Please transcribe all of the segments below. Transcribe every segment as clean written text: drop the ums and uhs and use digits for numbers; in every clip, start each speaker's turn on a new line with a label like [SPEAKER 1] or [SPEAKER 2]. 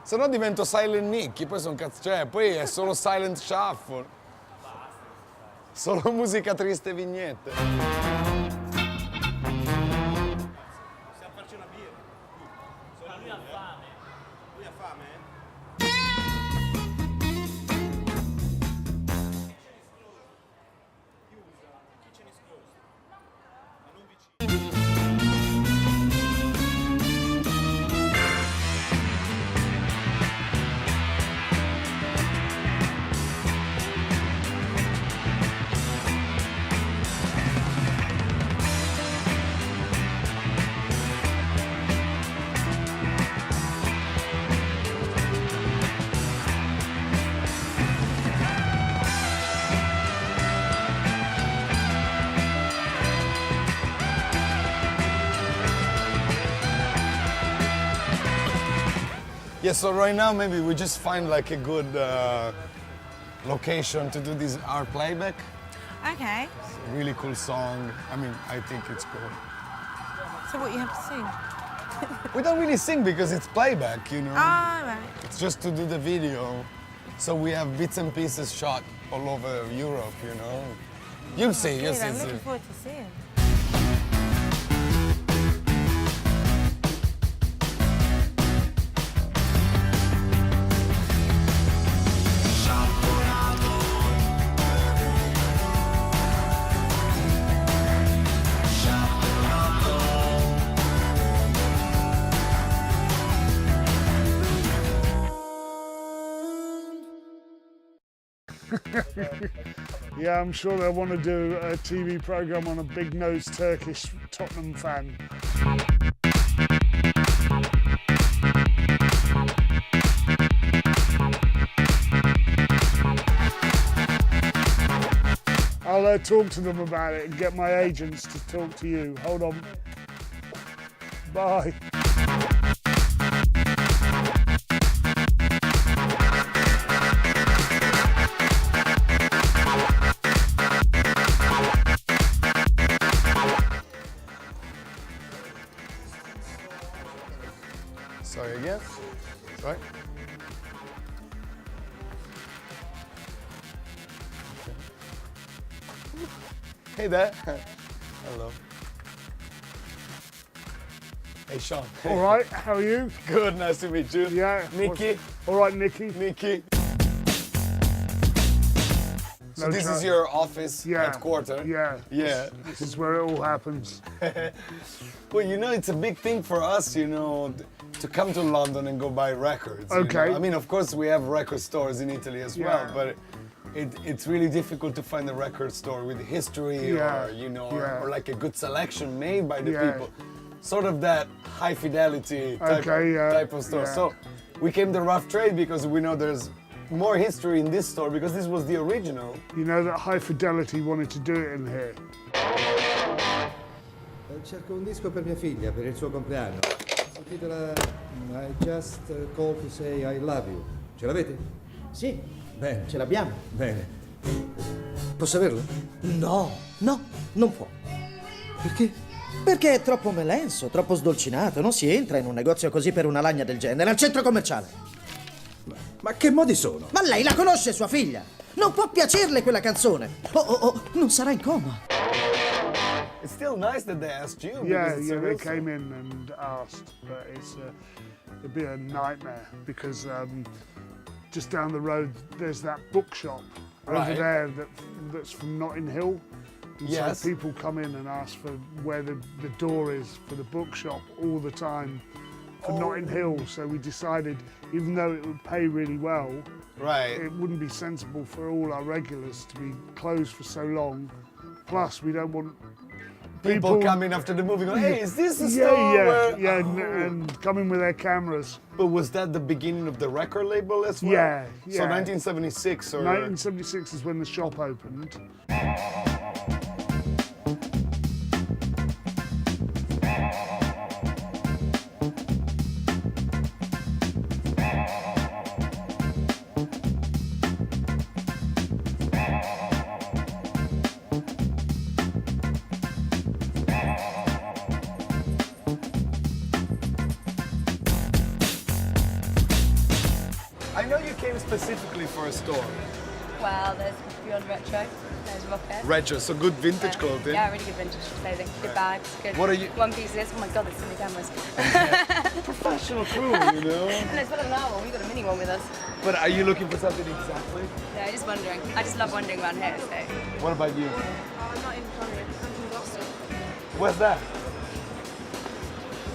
[SPEAKER 1] Se no divento Silent Nicky, poi sono cazzo, cioè, poi è solo Silent Shuffle. Solo musica triste e vignette.
[SPEAKER 2] Possiamo farci una birra? Ma lui ha fame. Lui ha fame? Kitchen is closed. Ma non vicino.
[SPEAKER 1] Yeah, so right now maybe we just find like a good location to do this art playback.
[SPEAKER 3] Okay.
[SPEAKER 1] It's a really cool song. I mean, I think it's cool.
[SPEAKER 3] So what you have to sing?
[SPEAKER 1] We don't really sing because it's playback, you know.
[SPEAKER 3] Ah, right.
[SPEAKER 1] It's just to do the video. So we have bits and pieces shot all over Europe, you know. You'll see, you'll
[SPEAKER 3] Good,
[SPEAKER 1] see.
[SPEAKER 3] I'm looking forward to seeing.
[SPEAKER 4] Yeah, I'm sure they'll want to do a TV programme on a big-nosed Turkish Tottenham fan. I'll talk to them about it and get my agents to talk to you. Hold on. Bye.
[SPEAKER 1] Sorry again. Sorry. Hey there. Hello. Hey Sean.
[SPEAKER 4] All right, how are you?
[SPEAKER 1] Good, nice to meet you.
[SPEAKER 4] Yeah.
[SPEAKER 1] Nicky.
[SPEAKER 4] All right, Nicky.
[SPEAKER 1] Nicky. So
[SPEAKER 4] No
[SPEAKER 1] this
[SPEAKER 4] trouble.
[SPEAKER 1] is your office headquarters?
[SPEAKER 4] Yeah.
[SPEAKER 1] Yeah.
[SPEAKER 4] This is where it all happens.
[SPEAKER 1] Well, you know, it's a big thing for us, you know, to come to London and go buy records. you
[SPEAKER 4] Okay.
[SPEAKER 1] know? I mean, of course, we have record stores in Italy as well,
[SPEAKER 4] Yeah.
[SPEAKER 1] but it's really difficult to find a record store with history
[SPEAKER 4] Yeah.
[SPEAKER 1] or, you know,
[SPEAKER 4] Yeah.
[SPEAKER 1] or like a good selection made by the
[SPEAKER 4] Yeah.
[SPEAKER 1] people. Sort of that high fidelity type,
[SPEAKER 4] Okay, yeah,
[SPEAKER 1] type of store.
[SPEAKER 4] yeah.
[SPEAKER 1] So we came to Rough Trade because we know there's more history in this store because this was the original.
[SPEAKER 4] You know that High Fidelity wanted to do it in here.
[SPEAKER 5] Cerco un disco per mia figlia, per il suo compleanno. Si intitola I Just Call to Say I Love You. Ce l'avete?
[SPEAKER 6] Sì,
[SPEAKER 5] Bene.
[SPEAKER 6] ce l'abbiamo.
[SPEAKER 5] Bene. Posso averlo?
[SPEAKER 6] No, non può.
[SPEAKER 5] Perché?
[SPEAKER 6] Perché è troppo melenso, troppo sdolcinato. Non si entra in un negozio così per una lagna del genere, al centro commerciale.
[SPEAKER 5] Ma che modi sono?
[SPEAKER 6] Ma lei la conosce, sua figlia? Non può piacerle quella canzone. Oh, non sarà in coma.
[SPEAKER 1] It's still nice that they asked you.
[SPEAKER 4] Yeah,
[SPEAKER 1] because it's a
[SPEAKER 4] yeah, they
[SPEAKER 1] real
[SPEAKER 4] came
[SPEAKER 1] store.
[SPEAKER 4] in and asked, but it'd be a nightmare because just down the road there's that bookshop over
[SPEAKER 1] Right.
[SPEAKER 4] there that's from Notting Hill. And
[SPEAKER 1] Yes.
[SPEAKER 4] so people come in and ask for where the door is for the bookshop all the time for Notting Hill. So we decided, even though it would pay really well,
[SPEAKER 1] Right.
[SPEAKER 4] it wouldn't be sensible for all our regulars to be closed for so long. Plus, we don't want
[SPEAKER 1] People coming after the movie going, hey, is this the store
[SPEAKER 4] yeah,
[SPEAKER 1] where...
[SPEAKER 4] yeah,
[SPEAKER 1] Oh.
[SPEAKER 4] and coming with their cameras.
[SPEAKER 1] But was that the beginning of the record label as well?
[SPEAKER 4] Yeah,
[SPEAKER 1] So
[SPEAKER 4] yeah.
[SPEAKER 1] 1976 or...
[SPEAKER 4] 1976 is when the shop opened.
[SPEAKER 1] I know you came specifically for a store.
[SPEAKER 7] Well, there's Beyond Retro, there's Rocket.
[SPEAKER 1] Retro, so good vintage clothing.
[SPEAKER 7] Yeah, really good vintage clothing. Good bags, good
[SPEAKER 1] What are you-
[SPEAKER 7] one pieces. Oh my god, there's so many cameras.
[SPEAKER 1] Professional crew, you know?
[SPEAKER 7] And there's one of our one, we got a mini one with us.
[SPEAKER 1] But are you looking for something exactly?
[SPEAKER 7] Yeah, just wondering. I just love wandering around here, so.
[SPEAKER 1] What about you?
[SPEAKER 7] I'm not in London, I'm from Gloucester.
[SPEAKER 1] Where's that?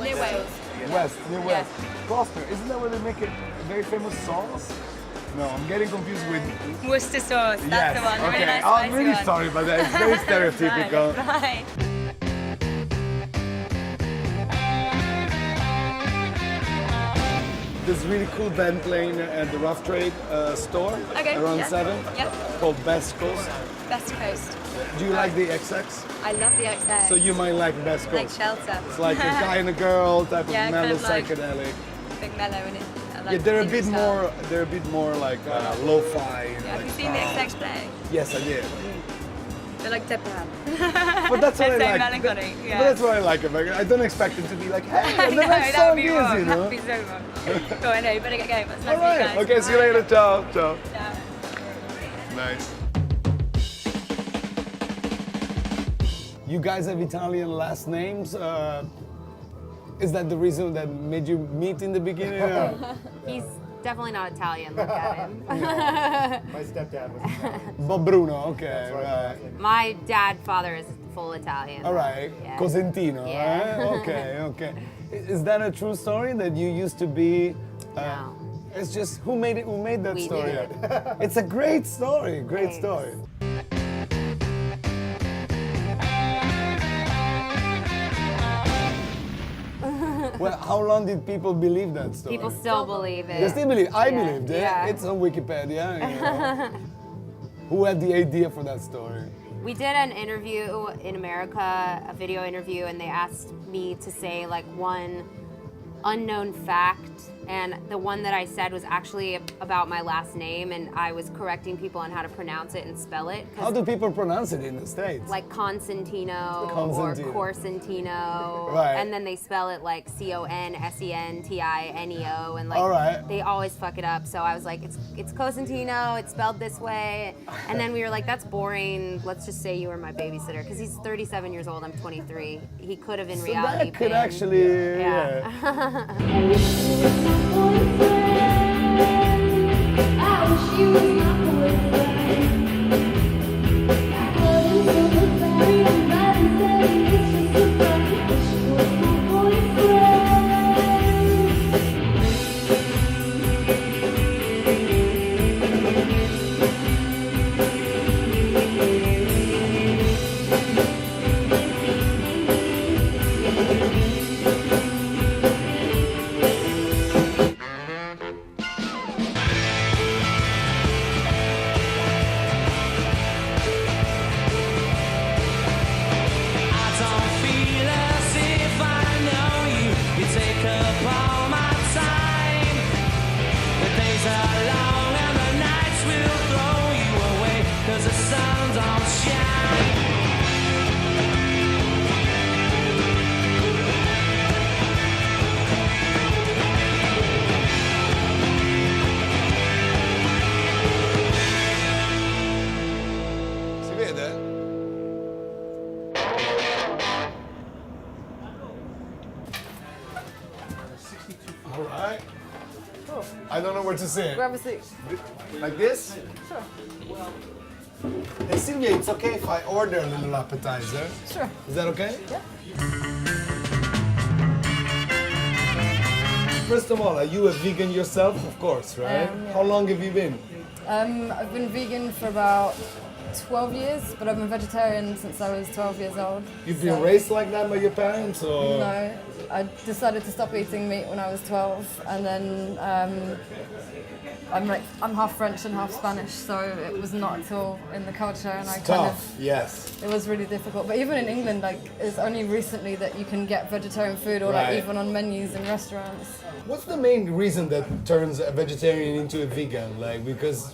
[SPEAKER 7] Near Wales.
[SPEAKER 1] West, near West.
[SPEAKER 7] Yeah.
[SPEAKER 1] Gloucester, isn't that where they make a very famous sauce? No, I'm getting confused with...
[SPEAKER 7] Worcester sauce, that's the one. The
[SPEAKER 1] okay.
[SPEAKER 7] really nice
[SPEAKER 1] Oh, I'm
[SPEAKER 7] spicy
[SPEAKER 1] really
[SPEAKER 7] one.
[SPEAKER 1] sorry about that. It's very stereotypical.
[SPEAKER 7] Fine.
[SPEAKER 1] There's a really cool band playing at the Rough Trade store
[SPEAKER 7] Okay,
[SPEAKER 1] around
[SPEAKER 7] yeah.
[SPEAKER 1] 7
[SPEAKER 7] Yep.
[SPEAKER 1] called Best Coast.
[SPEAKER 7] Best Coast.
[SPEAKER 1] Do you like the XX?
[SPEAKER 7] I love the XS.
[SPEAKER 1] So you might like Best
[SPEAKER 7] like
[SPEAKER 1] Coast.
[SPEAKER 7] shelter.
[SPEAKER 1] It's like a guy and a girl type
[SPEAKER 7] Yeah,
[SPEAKER 1] of
[SPEAKER 7] kind
[SPEAKER 1] mellow
[SPEAKER 7] of like-
[SPEAKER 1] psychedelic.
[SPEAKER 7] Big mellow in it. I like
[SPEAKER 1] Yeah, they're a
[SPEAKER 7] the
[SPEAKER 1] bit
[SPEAKER 7] style.
[SPEAKER 1] more. They're a bit more like lo-fi.
[SPEAKER 7] Yeah, have
[SPEAKER 1] like
[SPEAKER 7] you seen the
[SPEAKER 1] style.
[SPEAKER 7] XX play?
[SPEAKER 1] Yes, I did.
[SPEAKER 7] They're like deadpan.
[SPEAKER 1] But that's what I
[SPEAKER 7] They're so
[SPEAKER 1] like.
[SPEAKER 7] melancholy. Yeah.
[SPEAKER 1] But that's what I like about it. I don't expect it to be like, hey,
[SPEAKER 7] I
[SPEAKER 1] and
[SPEAKER 7] know,
[SPEAKER 1] the next
[SPEAKER 7] that would
[SPEAKER 1] song
[SPEAKER 7] be
[SPEAKER 1] is,
[SPEAKER 7] wrong.
[SPEAKER 1] you
[SPEAKER 7] That
[SPEAKER 1] know.
[SPEAKER 7] would be so wrong. Go on, no, you better get going. That's
[SPEAKER 1] All right. Okay, see you later. Ciao. Ciao.
[SPEAKER 7] Ciao.
[SPEAKER 1] Nice. You guys have Italian last names. Is that the reason that made you meet in the beginning?
[SPEAKER 8] He's definitely not Italian. Look at him.
[SPEAKER 2] My stepdad was
[SPEAKER 1] Bob Bruno. Okay. Right.
[SPEAKER 8] My father is full Italian.
[SPEAKER 1] All right.
[SPEAKER 8] Yeah.
[SPEAKER 1] Cosentino.
[SPEAKER 8] Yeah.
[SPEAKER 1] Right? Okay. Okay. Is that a true story that you used to be?
[SPEAKER 8] No.
[SPEAKER 1] It's just who made it? Who made that
[SPEAKER 8] We
[SPEAKER 1] story?
[SPEAKER 8] did.
[SPEAKER 1] It's a great story. Great
[SPEAKER 8] Thanks.
[SPEAKER 1] story. Well, how long did people believe that story?
[SPEAKER 8] People still believe it.
[SPEAKER 1] They still believe. I
[SPEAKER 8] Yeah.
[SPEAKER 1] believed it.
[SPEAKER 8] Yeah.
[SPEAKER 1] It's on Wikipedia. You know. Who had the idea for that story?
[SPEAKER 8] We did an interview in America, a video interview, and they asked me to say like one unknown fact, and the one that I said was actually about my last name, and I was correcting people on how to pronounce it and spell it. 'Cause
[SPEAKER 1] How do people pronounce it in the States?
[SPEAKER 8] like Constantino,
[SPEAKER 1] Constantino.
[SPEAKER 8] or Corsentino,
[SPEAKER 1] Right.
[SPEAKER 8] and then they spell it like Consentino, and like
[SPEAKER 1] All right.
[SPEAKER 8] they always fuck it up. So I was like, it's Cosentino, it's spelled this way, and then we were like, that's boring. Let's just say you were my babysitter, because he's 37 years old. I'm 23. He could have in
[SPEAKER 1] So
[SPEAKER 8] reality
[SPEAKER 1] that could
[SPEAKER 8] been.
[SPEAKER 1] actually,
[SPEAKER 8] Yeah.
[SPEAKER 1] Si vede? All right. I don't know where to sit.
[SPEAKER 3] Grab a seat.
[SPEAKER 1] Like this?
[SPEAKER 3] Sure.
[SPEAKER 1] Hey Sylvia, it's okay if I order a little appetizer?
[SPEAKER 3] Sure.
[SPEAKER 1] Is that okay?
[SPEAKER 3] Yeah.
[SPEAKER 1] First of all, are you a vegan yourself? Of course, right?
[SPEAKER 3] Yeah.
[SPEAKER 1] How long have you been?
[SPEAKER 3] I've been vegan for about 12 years, but I've been vegetarian since I was 12 years old.
[SPEAKER 1] You've been raised like that by your parents, or?
[SPEAKER 3] No, I decided to stop eating meat when I was 12, and then I'm half French and half Spanish, so it was not at all in the culture, and I kind
[SPEAKER 1] Tough,
[SPEAKER 3] of,
[SPEAKER 1] yes.
[SPEAKER 3] it was really difficult. But even in England, like, it's only recently that you can get vegetarian food, or
[SPEAKER 1] Right.
[SPEAKER 3] like even on menus in restaurants.
[SPEAKER 1] What's the main reason that turns a vegetarian into a vegan? Like, because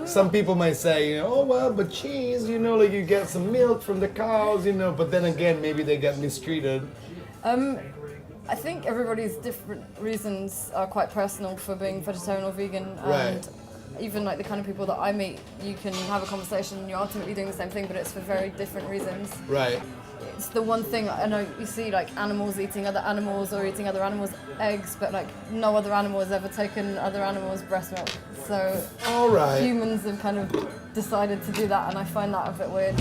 [SPEAKER 1] some people might say, you know, oh well, but cheese, you know, like you get some milk from the cows, you know, but then again, maybe they get mistreated.
[SPEAKER 3] I think everybody's different reasons are quite personal for being vegetarian or vegan.
[SPEAKER 1] Right.
[SPEAKER 3] And even like the kind of people that I meet, you can have a conversation and you're ultimately doing the same thing, but it's for very different reasons.
[SPEAKER 1] Right.
[SPEAKER 3] It's the one thing, I know you see like animals eating other animals or eating other animals' eggs, but like no other animal has ever taken other animals' breast milk. So
[SPEAKER 1] All right.
[SPEAKER 3] humans have kind of decided to do that, and I find that a bit weird.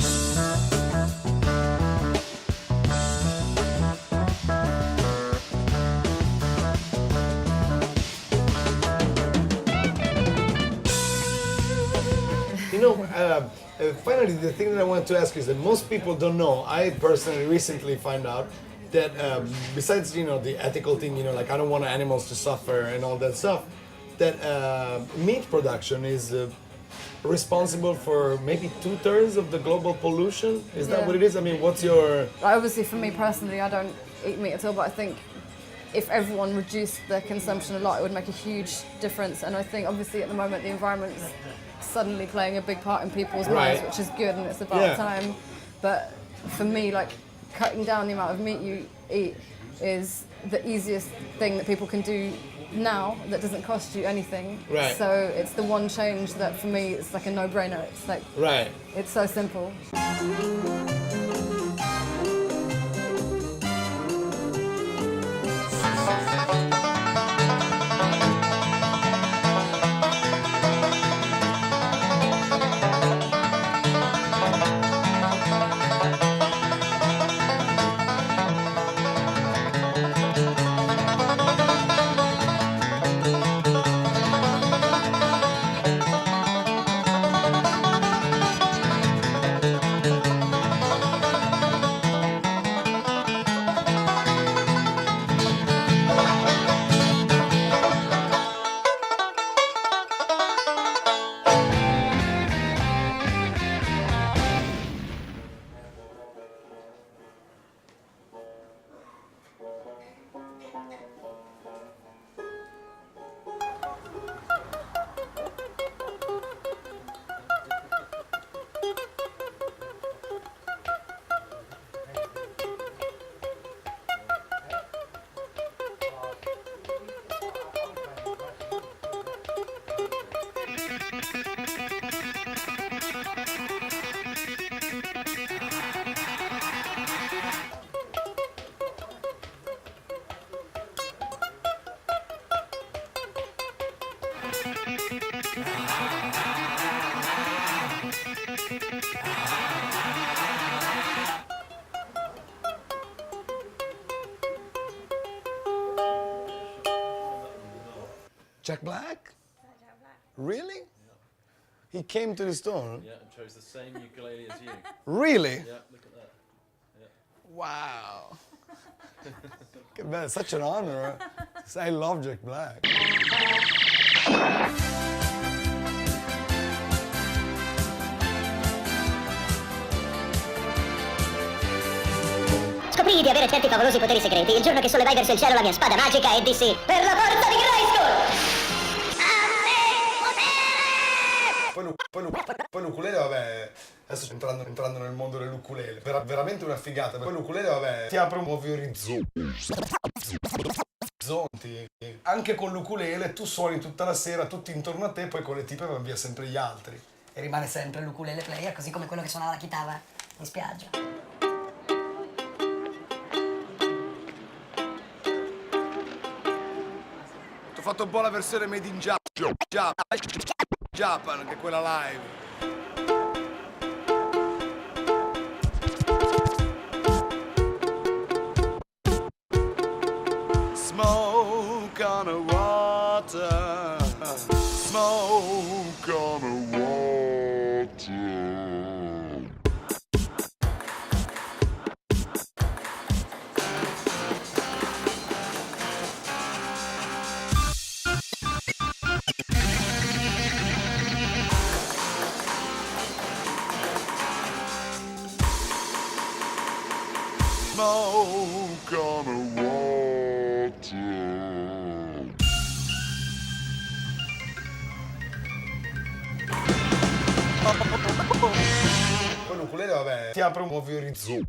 [SPEAKER 1] You know, finally, the thing that I wanted to ask is that most people don't know. I personally recently found out that besides, you know, the ethical thing, you know, like I don't want animals to suffer and all that stuff, that meat production is responsible for maybe 2/3 of the global pollution. Is that
[SPEAKER 3] Yeah.
[SPEAKER 1] what it is? I mean, what's your...
[SPEAKER 3] Obviously, for me personally, I don't eat meat at all, but I think if everyone reduced their consumption a lot, it would make a huge difference. And I think, obviously, at the moment, the environment's suddenly playing a big part in people's lives, which is good, and it's about time. But for me, like, cutting down the amount of meat you eat is the easiest thing that people can do now that doesn't cost you anything.
[SPEAKER 1] Right.
[SPEAKER 3] So it's the one change that, for me, it's like a no-brainer. It's like,
[SPEAKER 1] Right.
[SPEAKER 3] it's so simple.
[SPEAKER 1] Jack Black? Really? He came to the store?
[SPEAKER 9] Yeah, and chose the same ukulele as you.
[SPEAKER 1] Really?
[SPEAKER 9] Yeah, look at that.
[SPEAKER 1] Wow. That's such an honor. I love Jack Black.
[SPEAKER 10] Scoprii di avere certi favolosi poteri segreti il giorno che sollevai verso il cielo la mia spada magica e dissi: per la forza di Grayskull!
[SPEAKER 1] Poi l'ukulele, vabbè, adesso entrando nel mondo dell'ukulele, veramente una figata. Poi l'ukulele, vabbè, ti apre nuovi orizzonti. Anche con l'ukulele tu suoni tutta la sera, tutti intorno a te, poi con le tipe vanno via sempre gli altri.
[SPEAKER 10] E rimane sempre l'ukulele player, così come quello che suonava la chitarra in spiaggia.
[SPEAKER 1] Ti ho fatto un po' la versione made in Japan, che è quella live. Smoke on the water, smoke on the water. Smoke on the water. Poi l'ukulele, vabbè, ti apre nuovi orizzonti.